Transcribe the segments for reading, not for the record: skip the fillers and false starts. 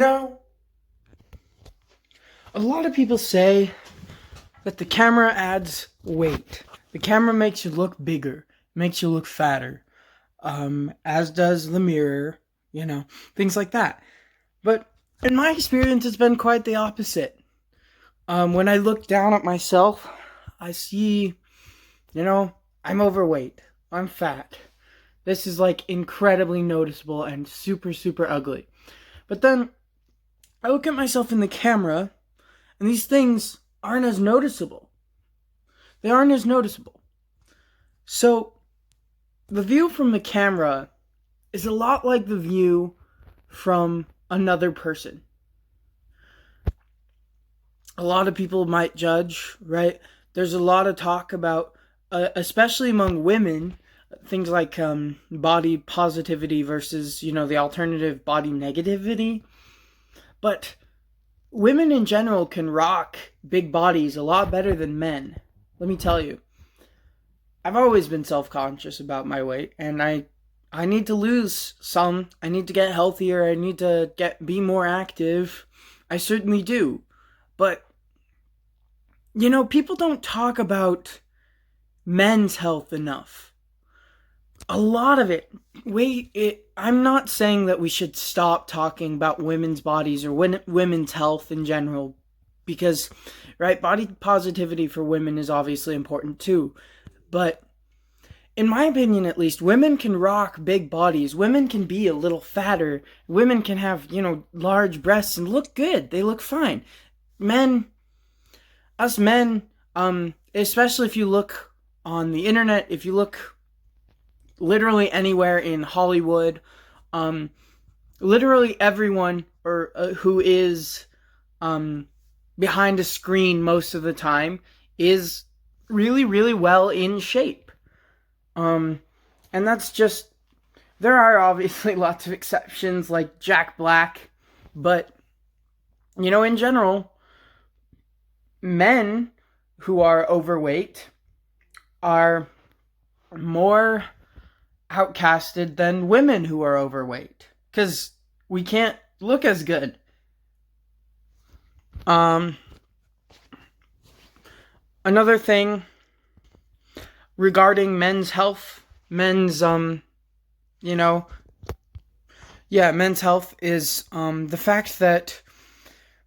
know, a lot of people say that the camera adds weight. The camera makes you look bigger, makes you look fatter, as does the mirror, things like that. But in my experience, it's been quite the opposite. When I look down at myself, I see, I'm overweight. I'm fat. This is like incredibly noticeable and super, super ugly. But then I look at myself in the camera, and these things aren't as noticeable. They aren't as noticeable. So the view from the camera is a lot like the view from another person. A lot of people might judge, right? There's a lot of talk about, especially among women, things like body positivity versus, the alternative body negativity. But women in general can rock big bodies a lot better than men. Let me tell you. I've always been self-conscious about my weight, and I need to lose some. I need to get healthier. I need to be more active. I certainly do. But, people don't talk about men's health enough. A lot of it, I'm not saying that we should stop talking about women's bodies or women's health in general, because, right, body positivity for women is obviously important too. But in my opinion, at least, women can rock big bodies. Women can be a little fatter. Women can have, large breasts and look good. They look fine. Us men, especially if you look on the internet, if you look literally anywhere in Hollywood, literally everyone who is behind a screen most of the time is really, really well in shape. And that's just, there are obviously lots of exceptions like Jack Black, but, in general, men who are overweight are more outcasted than women who are overweight, because we can't look as good. Another thing regarding men's health, men's health is the fact that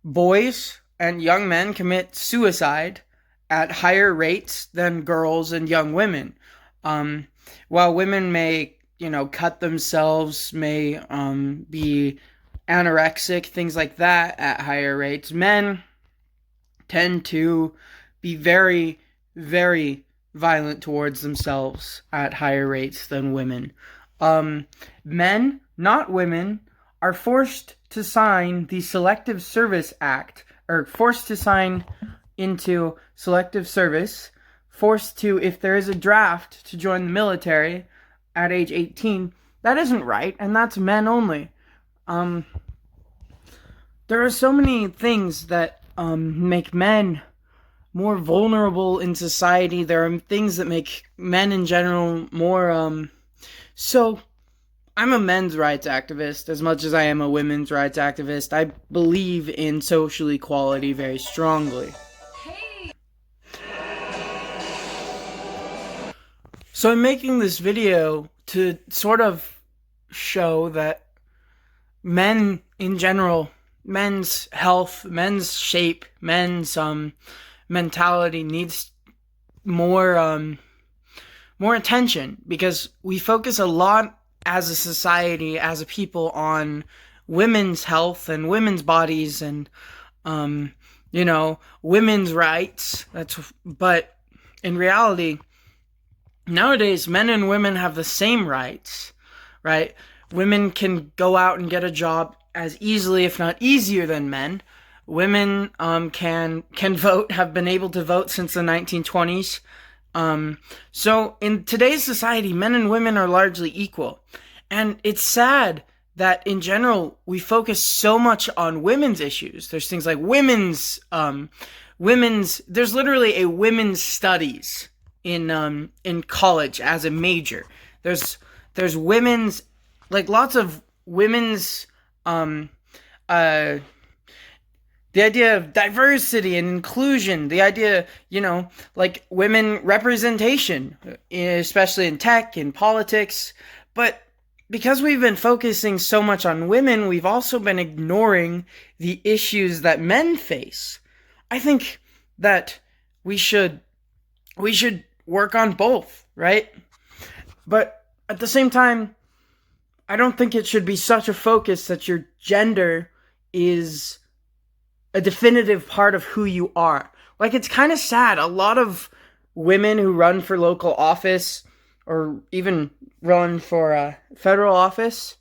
boys and young men commit suicide at higher rates than girls and young women. While women may, cut themselves, may be anorexic, things like that at higher rates, men tend to be very, very violent towards themselves at higher rates than women. Men, not women, are forced to sign the Selective Service Act, or forced to sign into selective service, forced to, if there is a draft to join the military at age 18, that isn't right, and that's men only. There are so many things that make men more vulnerable in society. There are things that make men in general more, so I'm a men's rights activist as much as I am a women's rights activist. I believe in social equality very strongly. So I'm making this video to sort of show that men in general, men's health, men's shape, men's mentality needs more attention, because we focus a lot as a society, as a people, on women's health and women's bodies and women's rights. But in reality, nowadays, men and women have the same rights, right? Women can go out and get a job as easily, if not easier, than men. Women can vote, have been able to vote since the 1920s. So in today's society, men and women are largely equal. And it's sad that in general, we focus so much on women's issues. There's things like there's literally a women's studies in college as a major. There's women's, like lots of women's uh, the idea of diversity and inclusion, the idea, like women representation, especially in tech and politics. But because we've been focusing so much on women, we've also been ignoring the issues that men face. I think that we should work on both, right? But at the same time, I don't think it should be such a focus that your gender is a definitive part of who you are. Like, it's kind of sad. A lot of women who run for local office or even run for federal office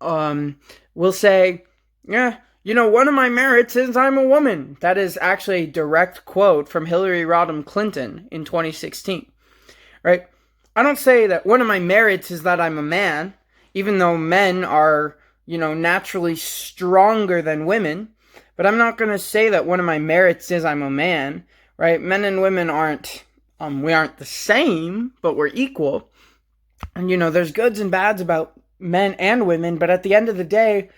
will say, yeah, one of my merits is I'm a woman. That is actually a direct quote from Hillary Rodham Clinton in 2016, right? I don't say that one of my merits is that I'm a man, even though men are, naturally stronger than women. But I'm not going to say that one of my merits is I'm a man, right? Men and women we aren't the same, but we're equal. And, there's goods and bads about men and women, but at the end of the day,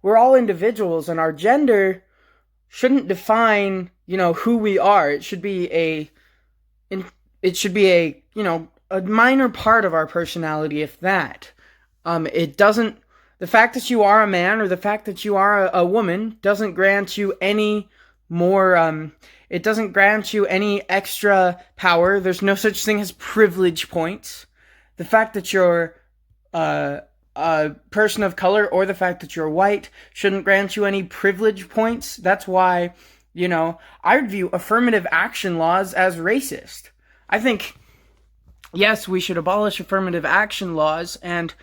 we're all individuals, and our gender shouldn't define, who we are. It should be a minor part of our personality, if that. It doesn't, the fact that you are a man or the fact that you are a woman doesn't grant you any more, it doesn't grant you any extra power. There's no such thing as privilege points. The fact that you're a person of color or the fact that you're white shouldn't grant you any privilege points. That's why, I would view affirmative action laws as racist. I think, yes, we should abolish affirmative action laws, and,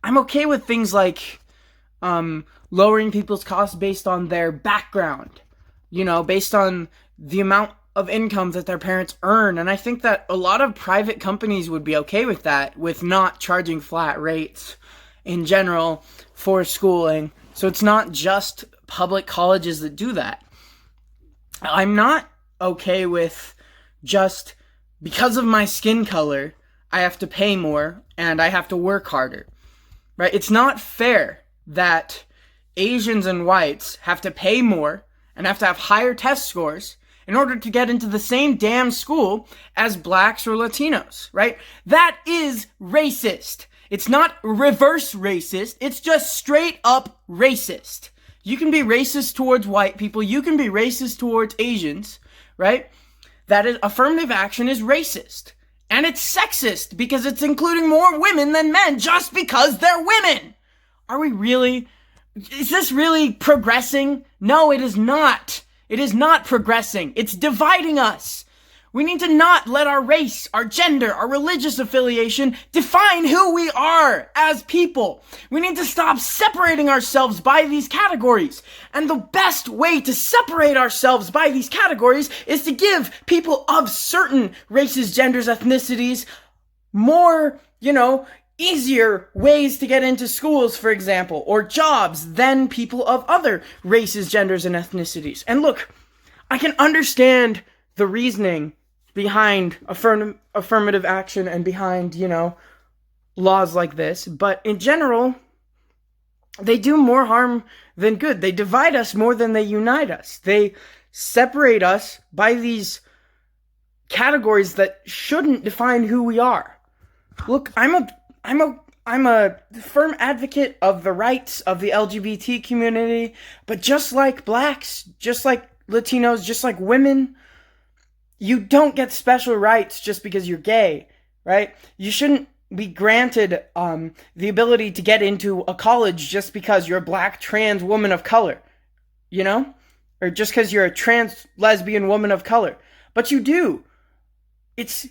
I'm okay with things like lowering people's costs based on their background, based on the amount of income that their parents earn. And I think that a lot of private companies would be okay with that, with not charging flat rates in general for schooling. So it's not just public colleges that do that. I'm not okay with just because of my skin color, I have to pay more and I have to work harder. Right? It's not fair that Asians and whites have to pay more and have to have higher test scores in order to get into the same damn school as blacks or Latinos, right? That is racist. It's not reverse racist. It's just straight up racist. You can be racist towards white people. You can be racist towards Asians, right? That is, affirmative action is racist. And it's sexist because it's including more women than men just because they're women. Are we really? Is this really progressing? No, it is not. It is not progressing. It's dividing us. We need to not let our race, our gender, our religious affiliation define who we are as people. We need to stop separating ourselves by these categories. And the best way to separate ourselves by these categories is to give people of certain races, genders, ethnicities more, easier ways to get into schools, for example, or jobs than people of other races, genders, and ethnicities. And look, I can understand the reasoning behind affirmative action and behind, laws like this. But in general, they do more harm than good. They divide us more than they unite us. They separate us by these categories that shouldn't define who we are. Look, I'm a firm advocate of the rights of the LGBT community, but just like blacks, just like Latinos, just like women, you don't get special rights just because you're gay, right? You shouldn't be granted the ability to get into a college just because you're a black trans woman of color, or just because you're a trans lesbian woman of color. But you do. It's,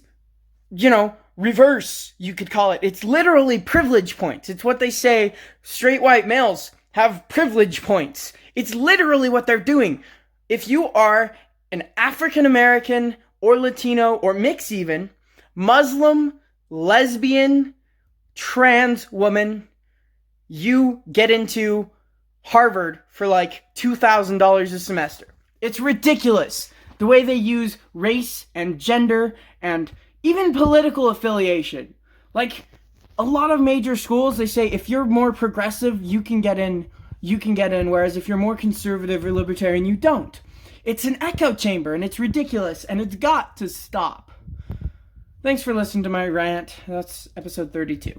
reverse, you could call it. It's literally privilege points. It's what they say straight white males have privilege points. It's literally what they're doing. If you are an African American or Latino or mix even, Muslim, lesbian, trans woman, you get into Harvard for like $2,000 a semester. It's ridiculous the way they use race and gender and even political affiliation. Like, a lot of major schools, they say if you're more progressive, you can get in you can get in, whereas if you're more conservative or libertarian, you don't. It's an echo chamber, and it's ridiculous, and it's got to stop. Thanks for listening to my rant. That's episode 32.